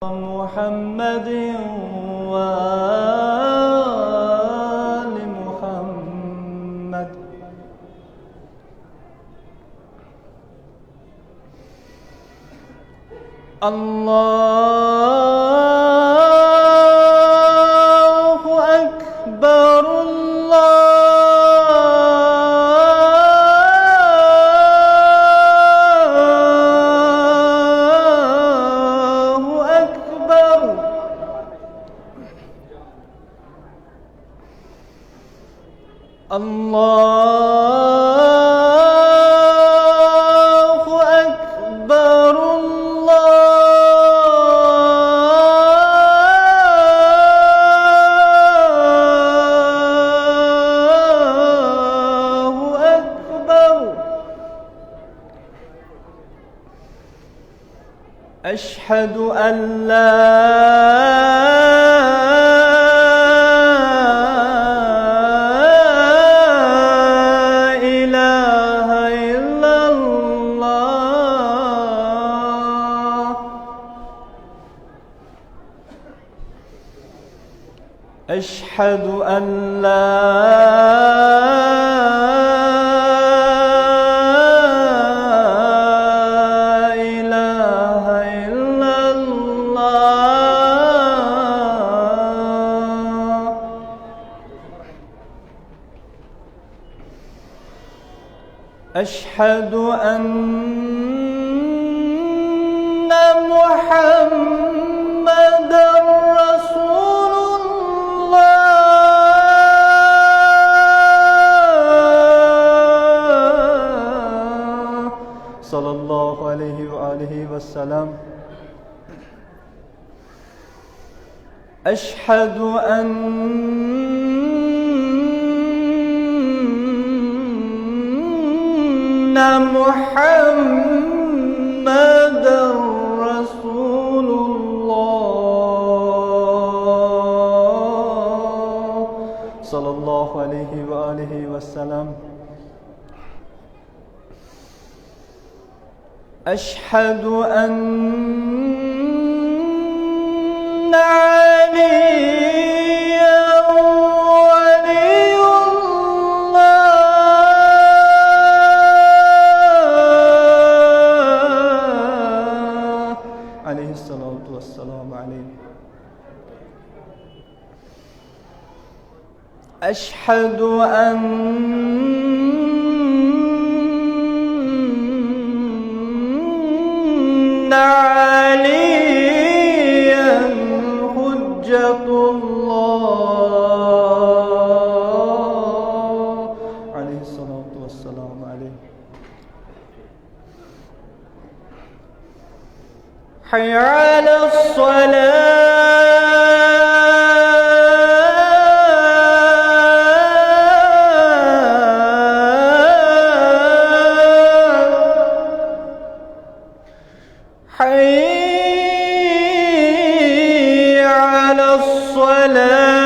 محمد وآل محمد. الله أكبر الله أكبر. الله أكبر. الله أكبر. أشهد أن لا إله إلا الله. أشهد أن لا إله إلا الله. أشهد أن محمدًا رسول الله صلى الله عليه وآله وسلم. أشهد أن محمدًا رسول الله صلى الله عليه وآله وسلم. أشهد أن عليا ولي الله عليه الصلاة والسلام عليه. أشهد أن عليا حجة الله عليه الصلاة والسلام عليه. حي على حي على الصلاة.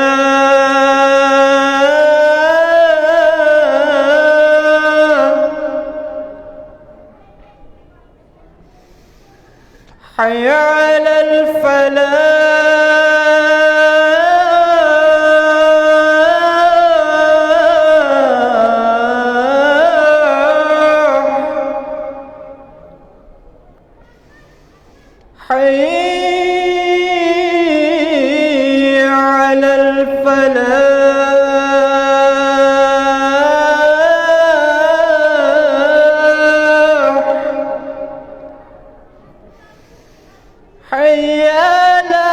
حي على الفلاح. حي على الفلاح. حي على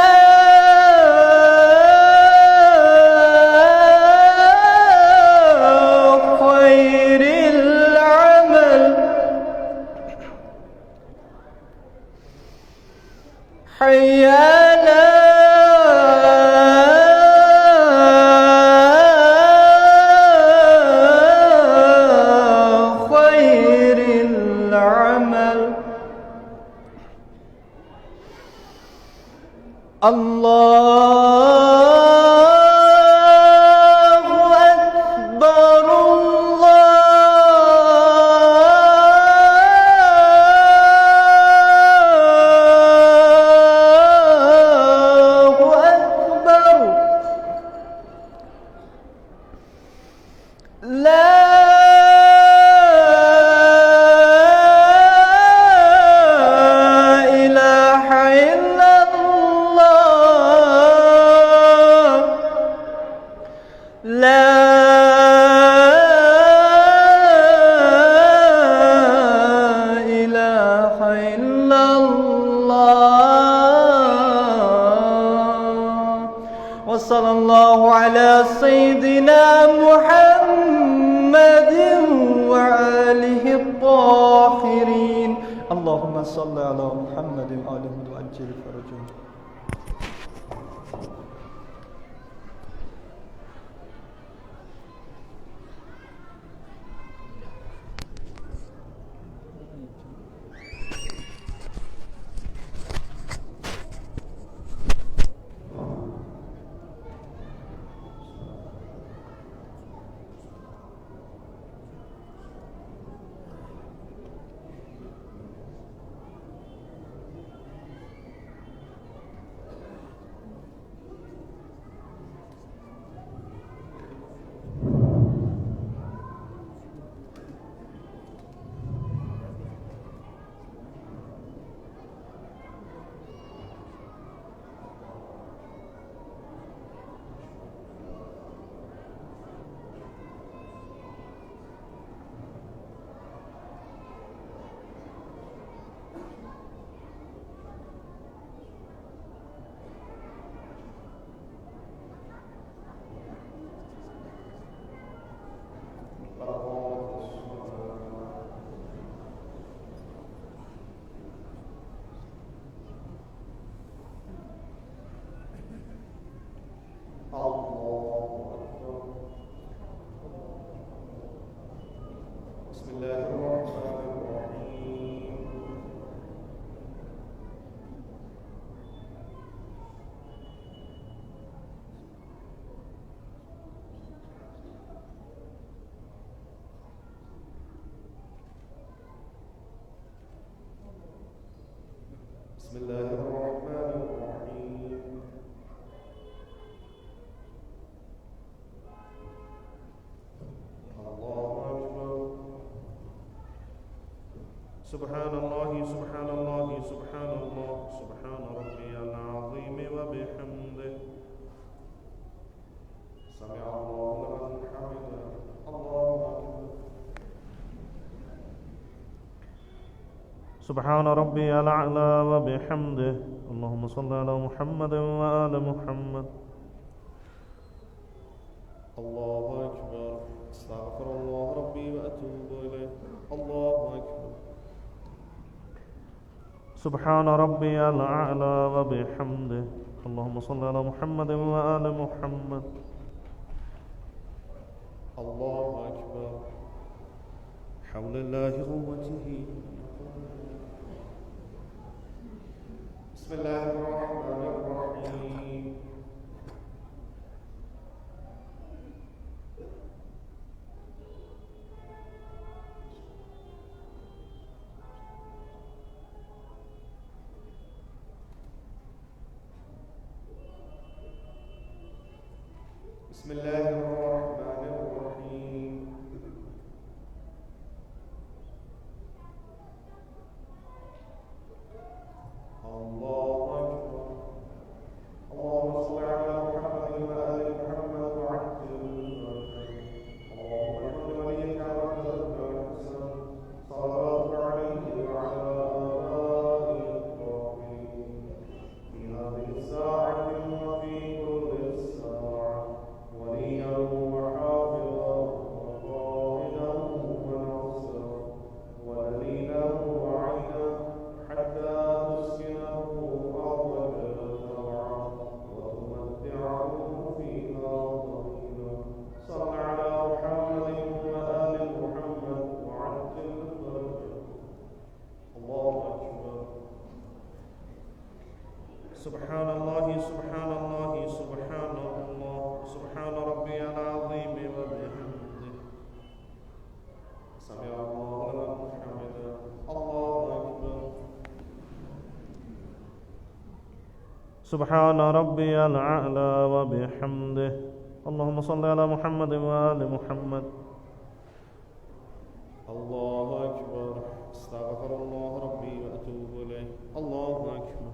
خير العمل. حي على خير العمل. الله أكبر. الله صلى الله على سيدنا محمد وآله الطاهرين. اللهم صل على محمد وآله وعجل فرجهم. بسم الله الرحمن الرحيم. الله أكبر. سبحان الله سبحان الله سبحان الله سبحان ربي العظيم وبحمده. سمع الله لمن حمده. الله أكبر. سبحان ربي الأعلى وبحمده. اللهم صل على محمد وآل محمد. الله أكبر. استغفر الله ربي وأتوب إليه. الله أكبر. سبحان ربي الأعلى وبحمده. اللهم صل على محمد وآل محمد. الله أكبر. حول الله قوته. بسم الله الرحمن الرحيم. بسم الله الرحمن الرحيم. الله أكبر. اللهم صل على محمد وآل محمد وعجل اللهم اجعل وليك وحسن صلوات عليه وعلى آله الطاهرين في هذه الساعة وفي كل الساعة وليا وحافظا وقائدا ونصرا ودليلا وعينا حتى تسكنه أرضك طوعا وتمتعه فيها طويلا. صل على محمد وآل محمد وعجل فرجه. الله أكبر. سبحان الله سبحان الله سبحان الله سبحان ربي العظيم وبحمده. سمع الله لمن حمده. الله أكبر. سبحان ربي الأعلى وبحمده. اللهم صل على محمد وآل محمد. الله أكبر. استغفر الله ربي وأتوب إليه. الله أكبر.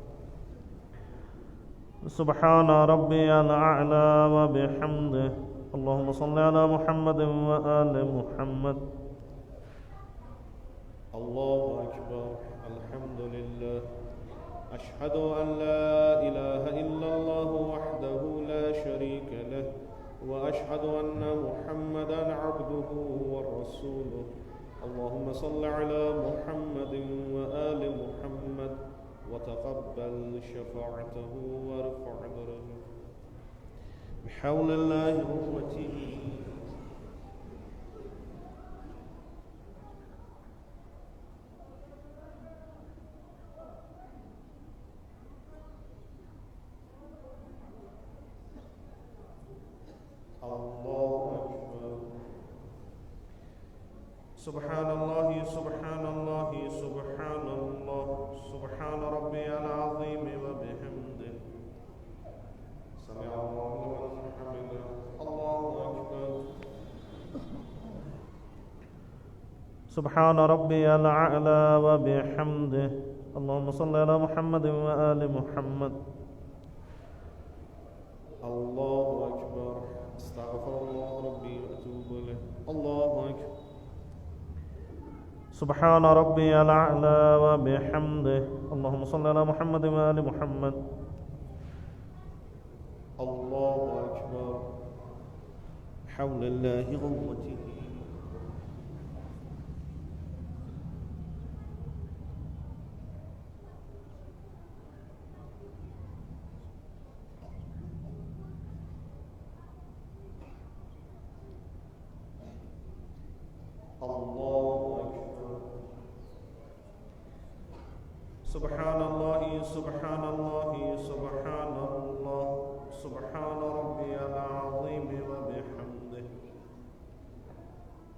سبحان ربي الأعلى وبحمده. اللهم صل على محمد وآل محمد. الله أكبر. الحمد لله. أشهد أن لا إله إلا الله وحده لا شريك اللهم صل على محمد وآل محمد وتقبل شفاعته وارفع درجته بحول الله وقوته. الله أكبر. سبحان الله سبحان الله سبحان الله سبحان ربي العظيم وبحمده سمع الله لمن حمده. الله أكبر. سبحان ربي الأعلى وبحمده. اللهم صل على محمد وآل محمد. الله أكبر. استغفر الله ربي وأتوب إليه. الله أكبر. سبحان ربي الأعلى وبحمده. اللهم صل على محمد وآل محمد. الله أكبر. حول الله قوته. الله أكبر. سبحان الله سبحان الله سبحان الله سبحان ربي العظيم وبحمده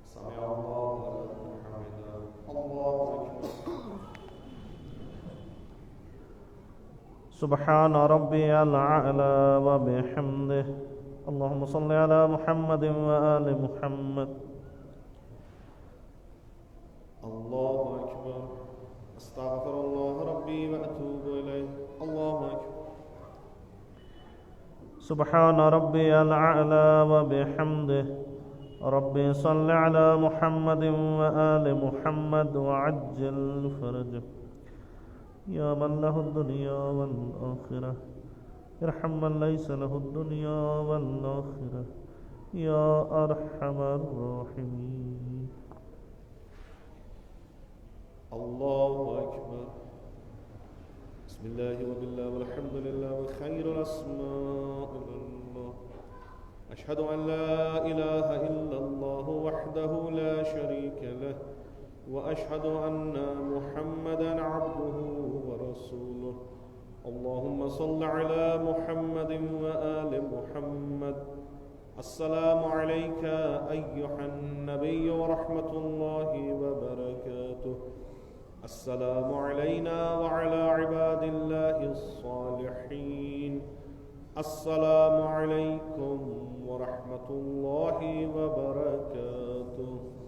سمع الله لمن حمده. الله أكبر. سبحان ربي الأعلى وبحمده. اللهم صل على محمد وآل محمد. الله أكبر. أستغفر الله ربي وأتوب إليه. الله أكبر. سبحان ربي الأعلى وبحمده. ربي صل على محمد وآل محمد وعجل فرجه. يا من له الدنيا والآخرة ارحم من ليس له الدنيا والآخرة يا أرحم الراحمين. الله أكبر. بسم الله وبالله والحمد لله وخير الأسماء الله. أشهد أن لا إله إلا الله وحده لا شريك له وأشهد أن محمدا عبده ورسوله. اللهم صل على محمد وآل محمد. السلام عليك أيها النبي ورحمة الله وبركاته. السلام علينا وعلى عباد الله الصالحين. السلام عليكم ورحمة الله وبركاته.